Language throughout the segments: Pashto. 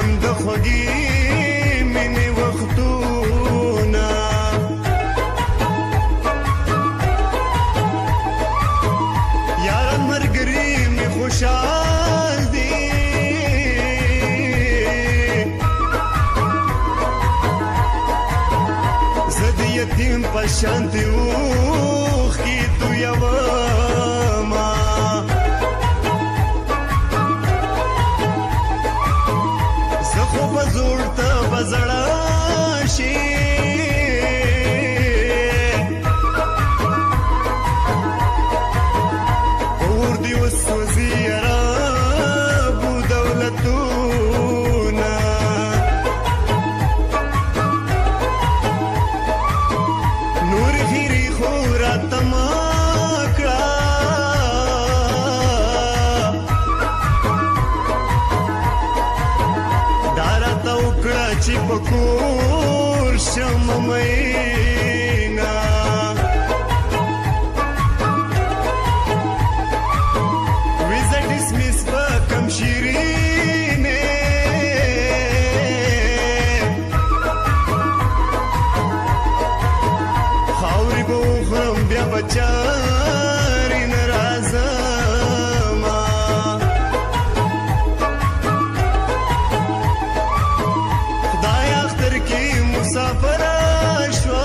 یادوم د خوږې مینې وختونه یاره ملګري مې خوشحال دي زه د یتیم په شانتې اوښکې تویومه زه خو به زوړ ته به زړه شي اور دې وسوځي یاره ابو دولتونه نور هیرې خو راته مه کړه دا راته وکړه چې په کور شم میینه ویزه ډسمیس په کم شیرینې خاورې به وخورم بیا به چارې نه راځمه خدای اختر کې مسافره شوم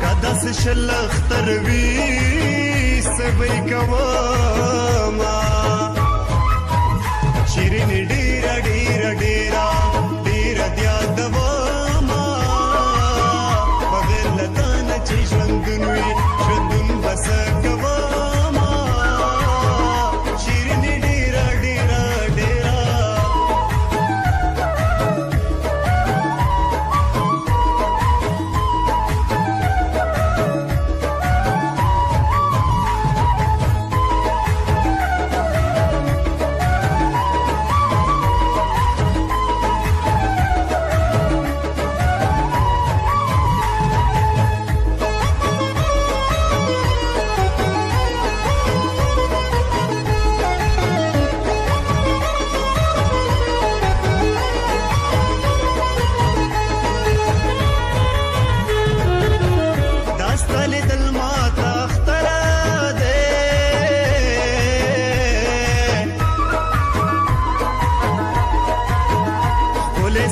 که داسې شل اختر وي څه به یې کومه شیرینې ډېره ډېره ډېره ډېره د یادومه بغیر له تا نه چې ژوندون وي ژوندون به څه کومه شیرینې ډېره ډېره ډېره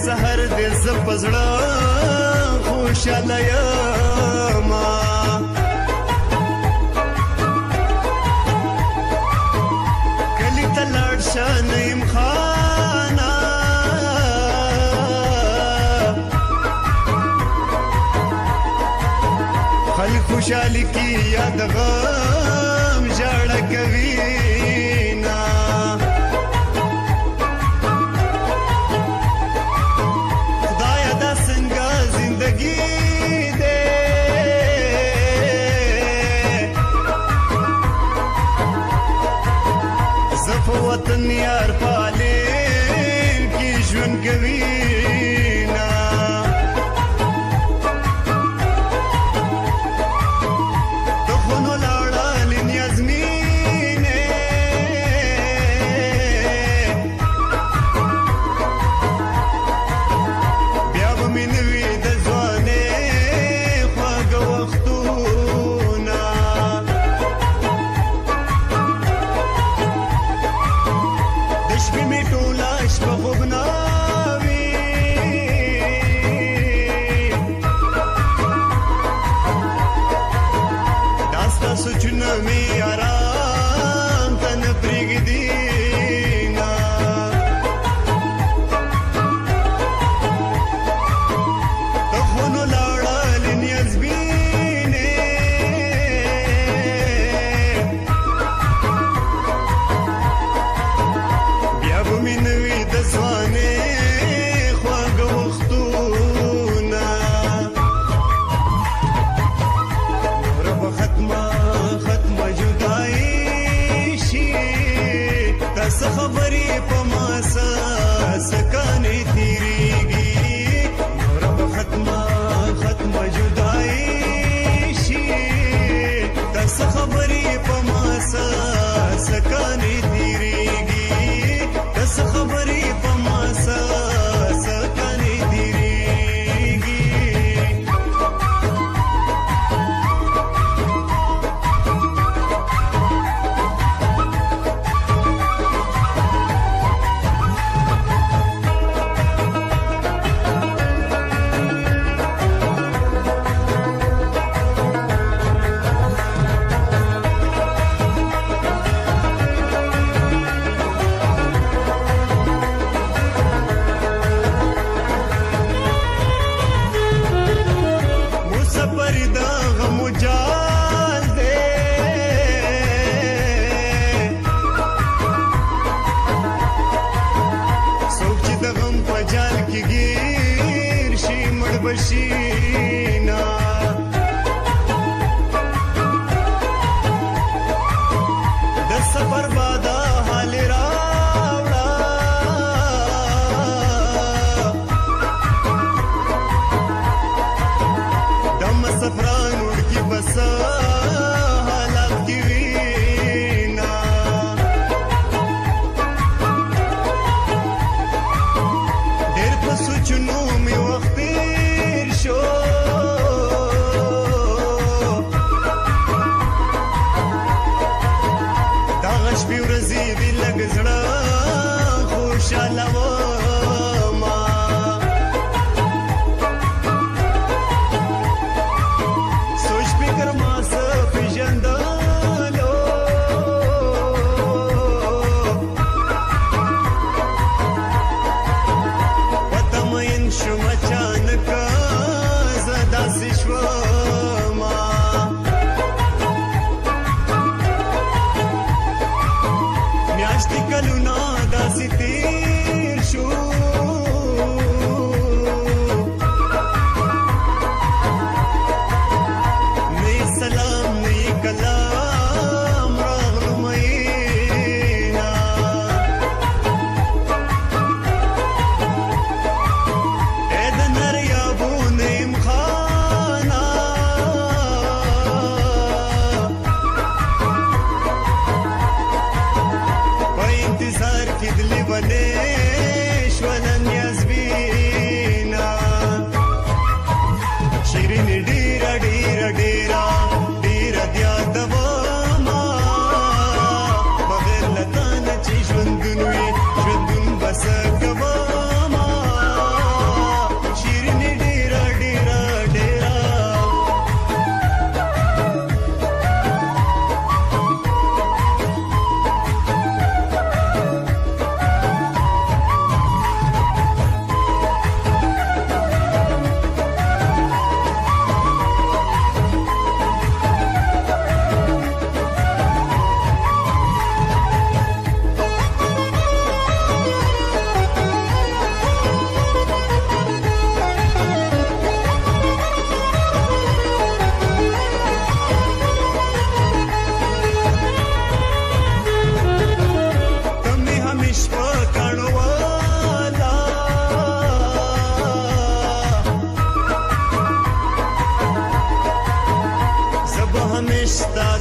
سهر دې زه په زړه خوشحاله یمه کلي ته لاړ شه نعیم خانه خلک خوشحالي کې یا د غم ژړه کوي نه وطن یار پالین کی ژوند کوي نه ته خو نو لاړه نیازمینې بیا به مې نه وي د ځوانۍ خواږه وختونه شپې مې ټوله شپه خوب نه وي دا ستا سوچونه مې ارام ته نه پرېږدي نه ته خو نو لاړه نیازبینې بیا به مې نه وي د ځوانۍ خواږه وختونه نوره به ختمه ختمه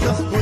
د